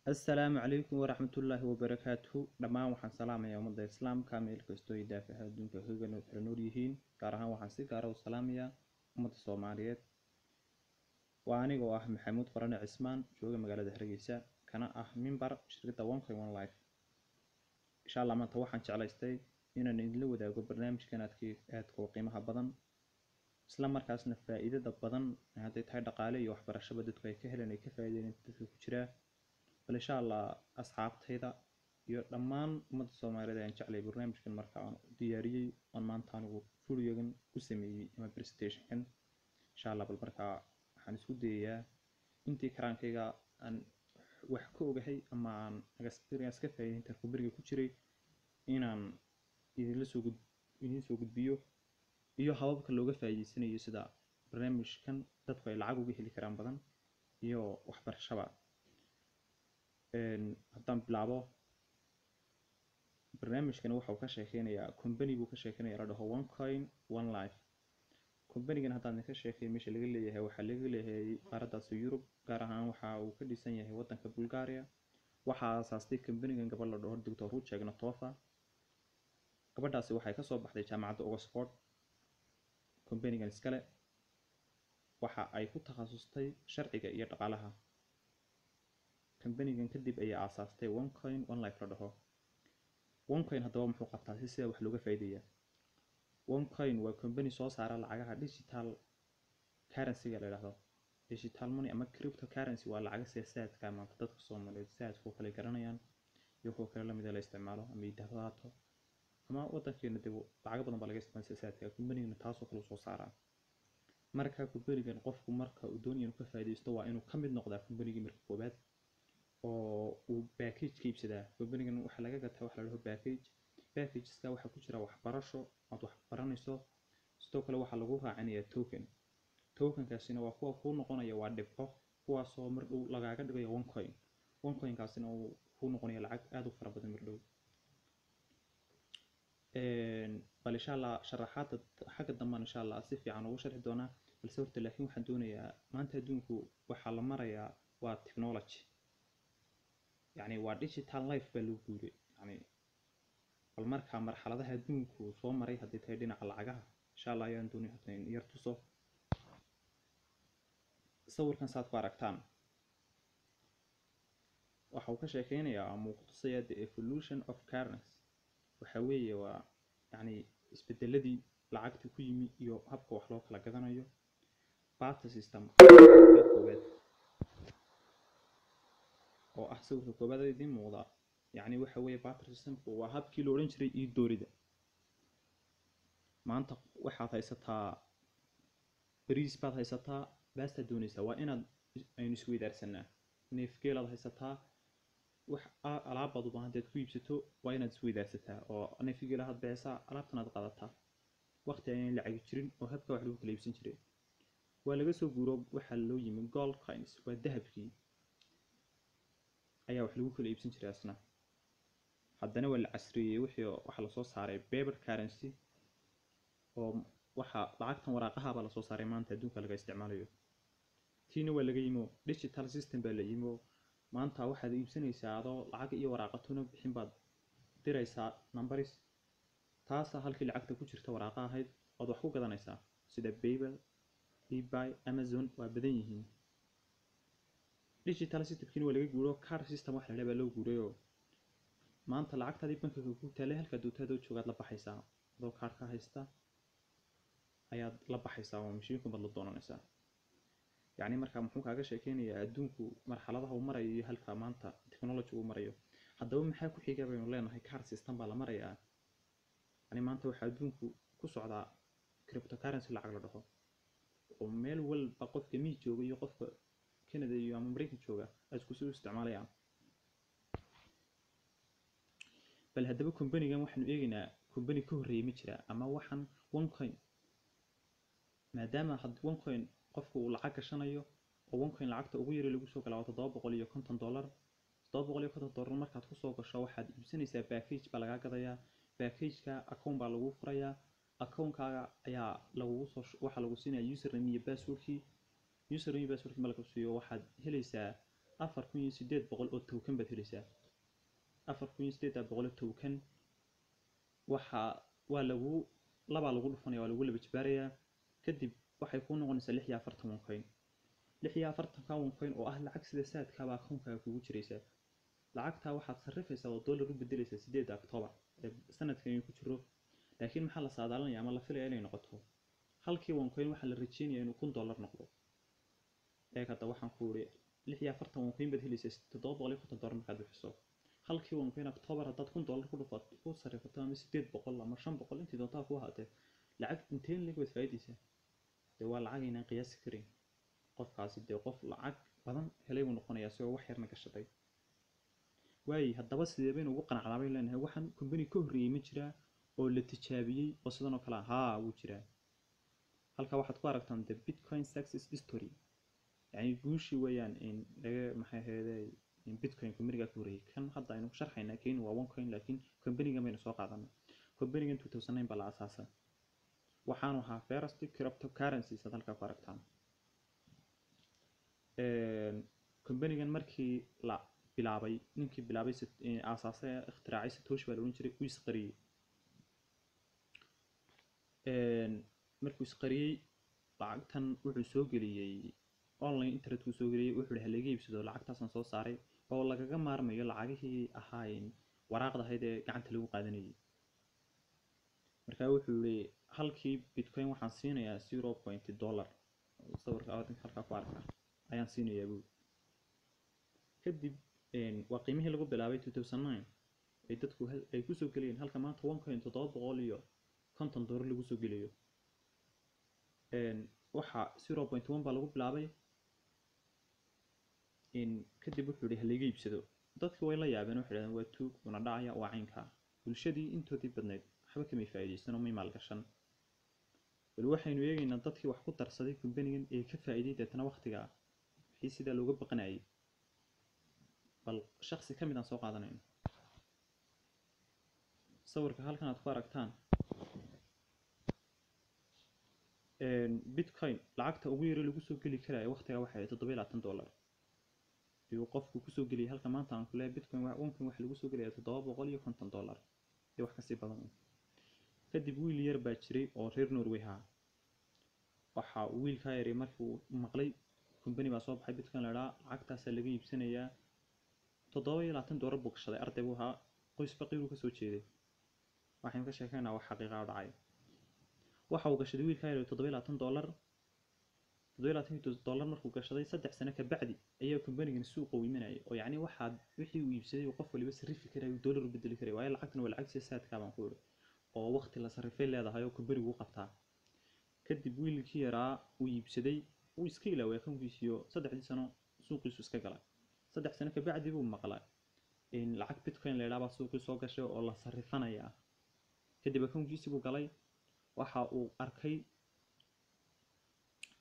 السلام عليكم ورحمة الله وبركاته دمان waxaan salaamayaa umada islaamka meel kasto ay daafaha adduunka kaga nool yihiin gaar ahaan waxaan si gaar ah u salaamayaa umada Soomaaliyeed waa aniga oo ah Maxamuud Qarane Cismaan jooga magaalada Hargeysa kana ah member shirkadda One Life insha Allah maanta waxaan jeclaystay inaan idin wadaago barnaamijkan aadka qiimaha badan isla markaasna faa'iidada badan haday tahay dhaqaale iyo waxbarasho dadku ay ka heleen ay ka faa'iideeyeen dadka ku jira bal insha Allah asxaabtayda iyo dhammaan umada Soomaaliyeed aan jeclay barnaamijkan marka aan diyaariyay on maanta anigu fuliyogan u sameeyay ama presentation insha Allah bal marka waxaan isku dayayaa intii karaankayga aan wax ka ogahay ama aan experience ka faa'iideynta khibrad ku jiray inaan idin soo gudbiyo iyo hababka looga faa'iideysanayo sida barnaamijkan dadku ay lacag uga heli karaan badan iyo waxbarashada haddaan bilaabo barnaamijkan waxa uu ka sheekeynayaa company buu ka sheekeynayaa la dhaho OneCoin One Life company-gan haddaan ka sheekay meesha laga leeyahay waxa laga leeyahay qaaraddaas Yurub gaar ahaan waxa uu ka dhisan yahay waddanka Bulgaria waxa aasaastay company-gan gabadh la dhaho Dr. Ruja Ignatova gabadhaasi waxay ka soo baxday jaamacadda Oxford company-gan iskale waxa ay ku takhasustay sharciga iyo dhaqaalaha company-gan kadib ay aasaastay OneCoin One Life la dhaho OneCoin haddaba muxuu qabtaa sida wax looga faa'iideeyaa OneCoin waa company soo saara lacagaha digital currency la yiraahdo digital money ama cryptocurrency waa lacag siyaasadeedka ama dadka Soomaaliyeed siyaasad ku kala garanayaan iyo kuwa kale la mid ah la isticmaalo ama idahaato ama waddankeena dib lacag badan baa laga isticmaalaa siyaasadka company-gan taas oo kale soo saara marka company-gan qofku marka uu doonayo inuu ka faa'iideysto waa inuu ka mid noqdaa company-ga marka koobaad oo uu package ka iibsadaa company-gan waxa laga gataa waxa la dhaho packageska waxa ku jira waxbarasho aad wax baranayso sidoo kale waxa lagu raacinayaa token-kaasina waa kuwa ku noqonaya waa dhibco kuwaas oo mar dhow lagaaga dhigayo OneCoin-kaasina uu ku noqonayo lacag aad u fara badan mar dhow bal insha Allah sharaxaad xagga dambe insha Allah si fiican ugu sharxi doonaa balse horta laakiin waxaan doonayaa maanta adduunku waxa la marayaa waa technology يعني waa digital life baa loo guuray يعني bal marka marxaladaha adduunku soo maray hadii tahay dhinaca lacagaha insha Allah ayaan doonayaa in yar tuso sawirkan saad ku aragtaan waxa uu ka sheekeynayaa muuqaalada the evolution of currency waxa weeye waa يعني isbedeladii lacagta ku yimi iyo habka wax loo kala gadanayo barter system oo ah sawirka koobaad ee idin muuqda yani waxa weeye barter system-ku waa habkii loo oran jiray ii doorida maanta waxaad haysataa bariis baad haysataa baasta doonaysaa waa inaad aynu isku weydaarsanaa neefgeelaad haysataa wax alaabaad u baahan tahay ku iibsato waa inaad isku weydaarsataa oo neefgeelaad beesaa alaabtan aad qaadataa waqti aan lacag jirin oo habka wax lagu kala iibsan jiray waa laga soo guuro waxa loo yimi gold coins waa dahabkii ayaa wax lagu kala iibsan jiray asna haddana waa la casriyay wixii waxa la soo saaray paper currency oo waxa lacagtan waraaqaha baa la soo saaray maanta adduunka laga isticmaalayo tiina waa laga yimo digital system baa la yimo maanta waxaad iibsanaysaa adoo lacag iyo waraaqatuna bixin baad diraysaa numbers taas halkii lacagta ku jirta waraaqa ahayd oo wax ku gadanaysaa sida PayPal eBay Amazon waa badan yihiin digital system-kii waa laga guuro card system wax la leeyahay loo guurayo maanta lacagtaadii bankiga ku taalay halka doontaada joogaad la baxaysaa adoo card ka haysta ayaad la baxaysaa oo mashiinka bad la doonanaysaa yani marka muxuu kaaga sheekeynayaa adduunku marxaladaha uu marayo iyo halka maanta technology uu marayo haddaba maxay ku xiga baynu leenahay card system baa la marayaa yani maanta waxa adduunku ku socdaa cryptocurrency lacag la dhaho oo meel walba qofka mid jooga iyo qofka Canada iyo America jooga isku soo isticmaalayaan bal hadaba company-gan waxaan eegaynaa company ka horeeyay ma jira ama waxan OneCoin maadaama had OneCoin qofku uu lacag gashanayo oo OneCoin lacagta ugu yar lagu soo galaa $750 $750 markaad ku soo gasho waxaad iibsanaysaa package baa laga gadayaa package-ka account baa lagu furayaa account-kaaga ayaa lagu soo waxa lagu siinayaa username iyo password-kii username iyo password-kii marka siiyo waxaad helaysaa 4,800 oo token baad helaysaa. 4,800 oo token waxa waa lagu lagu dhufanaya, waa lagu laba jibaarayaa, kadib waxay kuu noqonaysaa 46 coin. 46 coin oo ah lacag sida saadka baa akoonkaaga kugu jiraysa. lacagtaa waxaad sarrifaysaa oo dollar u bedelaysaa 8 October ee sanadkan ku jiro. laakiin maxaa la saadaalinaya ama la filayaa inay noqoto halkii coin waxa la rajeynayaa inuu $1 noqdo. hadda waxaan ku iri 46 coin baad helaysaa $750 markaad bixiso. halkii coin October haddaad $1 ku dhufato ku sarrifato ama 800 ama 500 intii doontaa ku ahaatee lacag inteen leeg baad faa'iidaysaa. waa lacag aynaan qiyaasi karin. qofkaasi qof lacag badan helay buu noqonayaa isagoo wax yarna gashaday. haddaba sidee baynu ugu qanacnaa baynu leenahay waxaan company ka horreeyay ma jiraa oo la tijaabiyey oo sidan oo kale haa wuu jiraa. halka waxaad ku aragtaan the Bitcoin success history, يعني guushii weeyaan in laga maxay ahaydey in Bitcoin company-ga ka horreeyay. kan hadda aynu ku sharxaynaa keen waa OneCoin, laakiin company-ga mayna soo qaadanay. company-ga 2009 baa la aasaasay. waxaanu ahaa first cryptocurrency sad halka ku aragtaan. company-gan markii la bilaabay ninkii bilaabay aasaasay ikhtiraacay Satoshi baa la oran jiray, uu isqariyay. markuu isqariyay lacagtan wuxuu soo geliyay online internet ku soo geliyay, wuxuu dhahay laga iibsado lacagtaasan soo saaray oo lagaga maarmayo lacagihii ahaayeen waraaqda ahayd ee gacanta lagu qaadanayay. markaa wuxuu yiri halkii Bitcoin waxaan siinayaa $0.1. sawirka halka ku arkaa ayaan siinayaa buu. kadib waa qiimihii lagu bilaabay 2009 ay dadku ay ku soo geliyeen, halka maanta OneCoin $750 lagu soo geliyo. waxa 0.1 baa lagu bilaabay. kadib wuxuu yiri laga iibsado. dadku way la yaabeen, waxay yiraahdeen waa tuug una dhacaya waa caynka. bulshadii intoodii badneed waxba kama faa'iideysan oo may maal gashan. bal waxaynu eegaynaa dadkii wax ku darsaday company-gan ee ka faa'iiday deetana waqtiga wixii sida looga baqanayay. bal shakhsi ka mid ah soo qaadanayno. sawirka halkan aad ku aragtaan Bitcoin lacagta ugu yar lagu soo geli karay waqtiga waxay $720 iyo qofku ku soo geliyay. halka maanta aan ku leeyahay Bitcoin wax lagu soo geliyay $750 iyo wax ka sii badan. kadib wiil yar baa jiray oo reer Norway ah. waxa wiilka yar markuu maqlay company baa soo baxay Bitcoin la lacagtaas laga iibsanayaa $720 buu gashaday. arday buu ahaa, qoys faqiir uu ka soo jeeday. waxaan ka sheekaynaa wax xaqiiqo ah dhacay. waxa uu gashaday wiilka yar $720 markuu gashaday 3 sano ka bacdi ayaa company-gan suuqa u imanayay oo yacni wixii uu iibsaday qof waliba sarrifi karay dollar u bedeli karay. waayo lacagtan waa lacag saadka baan ku iri oo waqti la sarrifay leedahay oo company-gu u qabtaa. kadib wiilkii yaraa uu iibsaday uu iska ilaaway akoonkiisiyo 3 sano suuqiisu iska galay. 3 sano ka bacdi buu maqlay in lacag Bitcoin la yiraahdo suuqii soo gashay oo la sarrifanaya. kadib akoonkiisii buu galay, waxa uu arkay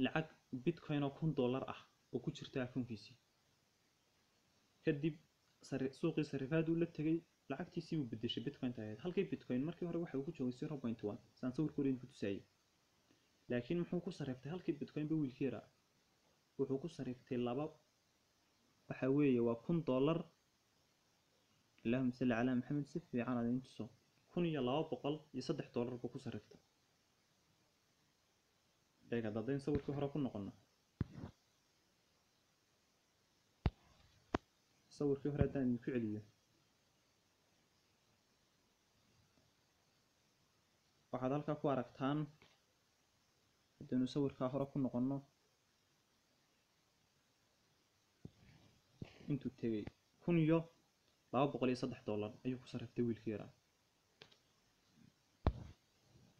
lacag Bitcoin oo $1 ah oo ku jirta akoonkiisii. kadib suuqii sarrifaad uu la tagay, lacagtiisii uu bedeshay Bitcoin tahay. halkii Bitcoin markii hore waxa uu ku joogay 0.1 saan sawirku ku tusayay. laakiin muxuu ku sarriftay halkii Bitcoin ba wiilkii yaraa wuxuu ku sarriftay waxa weeye waa $1. Allahumma salli ala Muhammad. si fiican aad intuso $1,203 buu ku sarriftay. dadeen sawirkii hore ku noqono. sawirkii hore hadaan ku celiyo waxaad halka ku aragtaan hadaynu sawirka hore ku noqono intuu tagay $1,203 ayuu ku sarriftay wiilkii yaraa.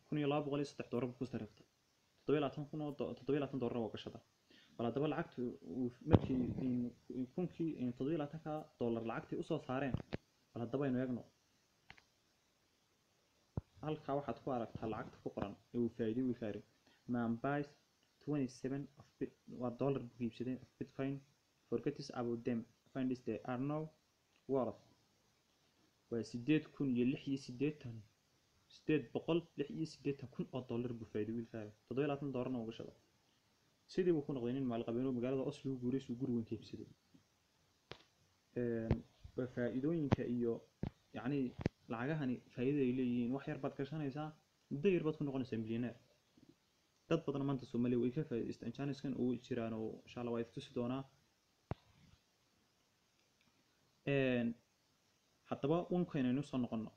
$1,203 buu ku sarriftay. $720 oo gashada. bal hadaba lacagtu markii $720 lacagtii u soo saareen bal hadaba aynu eegno. halka waxaad ku aragtaa lacagta ku qoran ee uu faa'iiday wiilka yar. man buys 27 of $1 buu iibsaday of Bitcoin, forgets about them, finds they are now worth waa 886 buu faa'iiday wiilka yar. $720 uu gashaday. sidii buu ku noqday nin maalqabeen oo magaalada Oslo guuray guri weyn ka iibsaday. faa'iidooyinka iyo yacni lacagahani faa'iidada ay leeyihiin wax yar baad gashanaysaa muddo yar baad ku noqonaysaa milyaneer. dad badan maanta Soomaaliya way ka faa'iidaystaan jaaniskan ugu jiraan oo insha Allah waa tusi doonaa. haddaba OneCoin aynu soo noqono.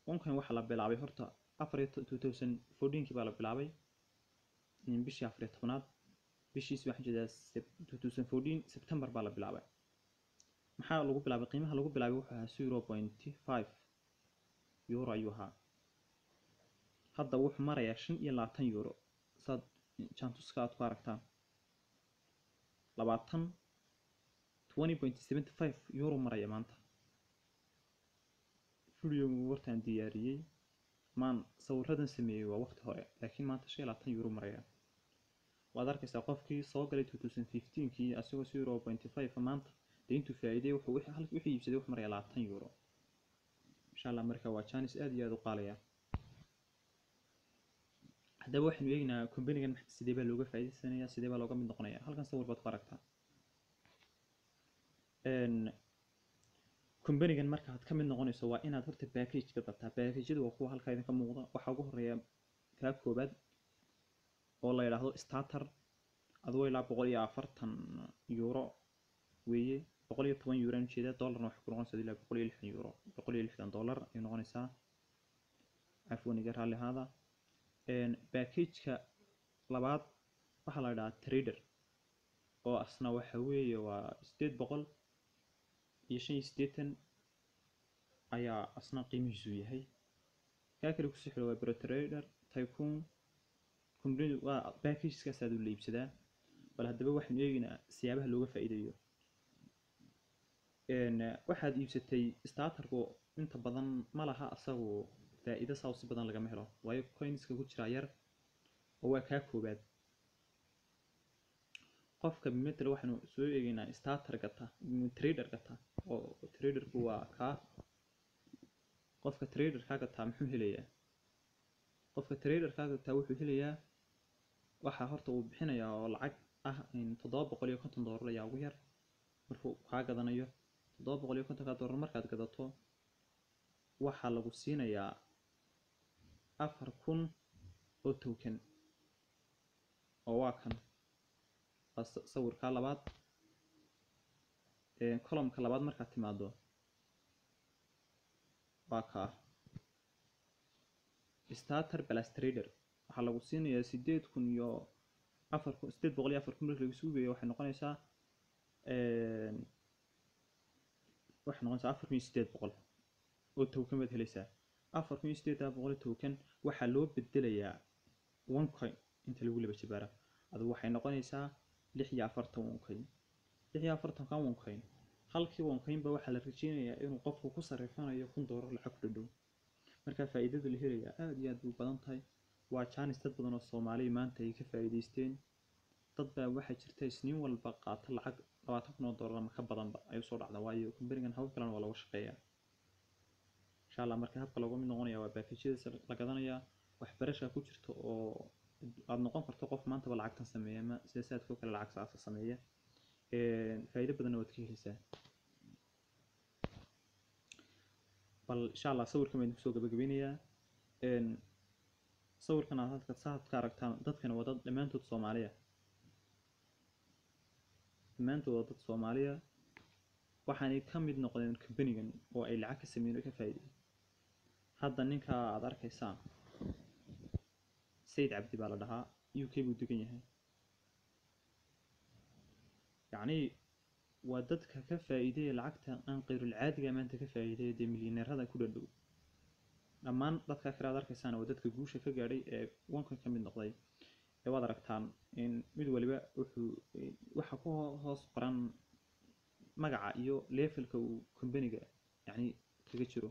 OneCoin waxaa la bilaabay horta 2014 baa la bilaabay bishii 14aad bishiis waxaan jeedaa 2014 September baa la bilaabay. maxaa lagu bilaabay? qiimaha lagu bilaabay wuxuu ahaa 0.5 euro ayuu ahaa. hadda wuxuu marayaa 25 euro saad jantuska aad ku aragtaan 20.75 euro maraya maanta. video wartaan diyaariyay maan sawiradan sameeyay waa waqti hore laakiin maanta 25 euro maraya. waad arkaysaa qofkii soo galay 2015kii asagoo 0.5 maanta intuu faa'iiday wixii iibsaday wax maraya 20 euro. insha Allah marka waa chance aad iyo aad u qaaliya. haddaba waxaynu eegnaa company-gan sidee baa looga faa'iideysanayaa, sidee baa looga mid noqonayaa. halkan sawir baad ku aragtaa. company-gan markaad ka mid noqonayso waa inaad horta package ka qabtaa. package-yadu waa kuwa halkaa idinka muuqda. waxaa ugu horeeya kaa koobaad oo la yiraahdo starter adoo ilaa 140 euro weeye. 110 euro aan jeedaa, dollarna waxa ku noqonaysaa ilaa 160 euro, 160 dollar ay noqonaysaa. afwan iga raali hada. package-ka labaad waxaa la yiraahdaa trader oo asna waxa weeye waa 885 ayaa asna qiimihiisu yahay. kaa kale ku sii xidho waa pro trader tycoon. company waa package-kaas aad u leibsadaa. bal haddaba waxaynu eegaynaa siyaabaha looga faa'iideeyo. waxaad iibsatay starterku inta badan ma laha asagu faa'iido saw si badan lagama helo waayo coinska ku jira yar oo waa kaa koobaad. qofka mid waxaanu soo eegaynaa starter gata trader gata oo traderku waa kaa. qofka trader ka gata muxuu helayaa? qofka trader ka gata wuxuu helayaa waxa horta uu bixinayaa oo lacag ah $750 ayaa ugu yar markuu ka gadanayo. $750 markaad gadato waxa lagu siinayaa 4000 oo token oo waa kan sawirka labaad. column-ka labaad markaad timaado waa ka starter plus trader waxa lagu siinayaa 8000 iyo 804 markii lagu suugayo waxay noqonaysaa 4800 oo token baad helaysaa. 4800 token waxaa loo bedelayaa OneCoin inta lagu laba jibaara adu waxay noqonaysaa 46 OneCoin. 46 OneCoin halkii OneCoin ba waxaa la rajeynayaa inuu qofku ku sarifanayo $1000 lacag ku dhow. marka faa'iidada la helayaa aad iyo aad u badan tahay. waa chance dad badan oo Soomaali maanta ay ka faa'iideysteen. dad baa waxa jirta isniin walba qaata lacag $20,000 ama ka badanba ay soo dhacda waayo company-gan hawl kale waa lagu shaqeeyaa. insha Allah marka habka looga mid noqonayaa waa package-yada la gadanayaa. waxbarasho ku jirto oo aad noqon karto qof maanta ba lacagtan sameeya ma siyaasadka kale lacag saas sameeya. faa'iido badan waad ka helaysaa. bal insha Allah sawirkan waan soo gabagabeynayaa. sawirkan aad halka saad ka aragtaan dadkan waa dad dhamaantood Soomaaliya. dhamaantood waa dad Soomaaliya waxaanay ka mid noqdeen company-gan oo ay lacag ka sameeyeen ka faa'iiday. hadda ninka aad arkaysaan Said Abdi baa la dhahaa UK buu degan yahay. yacni waa dadka ka faa'iiday lacagta aan qeyrul caadiga maanta ka faa'iiday milyaneerada ku dhow. dhammaan dadka kale aad arkaysaan waa dadka guusha ka gaadhay ee OneCoin ka mid noqday. waad aragtaan in mid waliba waxa ku hoos qoran magaca iyo levelka uu company-ga yacni kaga jiro.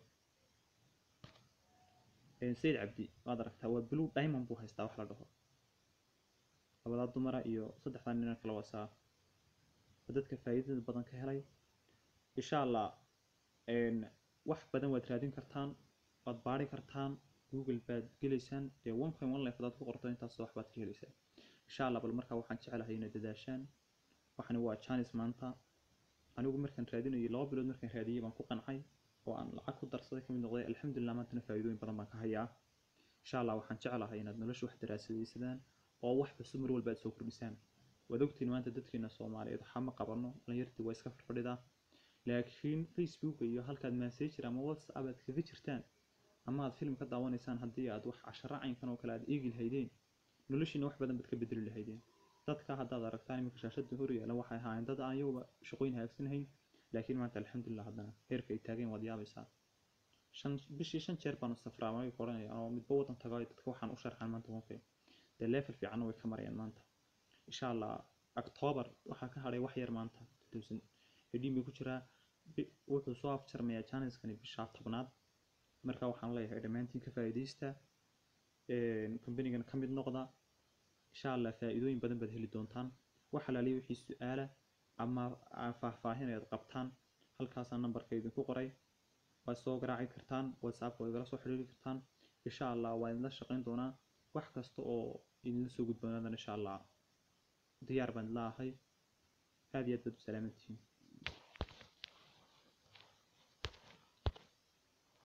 Said Abdi waad aragtaa waa blue diamond buu haystaa wax la dhaho. labada dumara iyo saddexdan nin kala wasaa dadka faa'iidada badan ka helay. insha Allah wax badan waad raadin kartaan, waad baari kartaan, Google baad geleysaan ee OneCoin one life dad ku qorto intaas wax baad ka helaysaa. insha Allah bal markaa waxaan jecelahay inaad dadaashaan. waxani waa chance maanta anigu markaan raadinayay 2 bilood markaan raadiyay baan ku qancay oo aan lacag ku darsaday kamid noqday alxamdulillah maantana faa'iidooyin badan baan ka hayaa insha Allah waxaan jeclahay inaad nolosha wax daraasadaysadaan oo wax cusub mar walba aad soo kordhisaan waad ogtiin maanta dadkeena Soomaaliyeed waxa ma qabano dhalinyartii way iska fadhidaa laakiin Facebook iyo halkaad message ama WhatsApp aad kaga jirtaan ama aad film ka daawanaysaan haddii aad wax casharo caynkan oo kale aad eegi lahaydeen noloshiina wax badan baad ka bedeli lahaydeen dadka haddaad aragtaan iminka shaashada hor yaala waxay ahaayeen dad aan iyaguba shaqooyin hagaagsanhayn laakiin maanta alxamdulillah haddana heerka ay taageen waad yaabaysaa bishii 5 jeer baan safraa ma qoranaya oo midba wadan tagay dadka waxaan u sharxan maanta waqti de level fiican way ka marayaan maanta insha Allah October waxa ka haray wax yar maanta 2000 hadii mi ku jira wuxuu soo afjarmaya channelskani bisha 10aad marka waxaan leeyahay dhamaantiin ka faa'iideysta company-gan ka mid noqda insha Allah faa'iidooyin badan baad heli doontaan wax halaaliyo wixii su'aala ama faahfaahin ay qabtaan halkaas numberka idinku qoray waad soo garaaci kartaan WhatsApp way igala soo xiriiri kartaan insha Allah waa idin la shaqeyn doonaa wax kasta oo idin soo gudbanaadana insha Allah diyaar baan laahay aad iyo aad baad u salaamantiin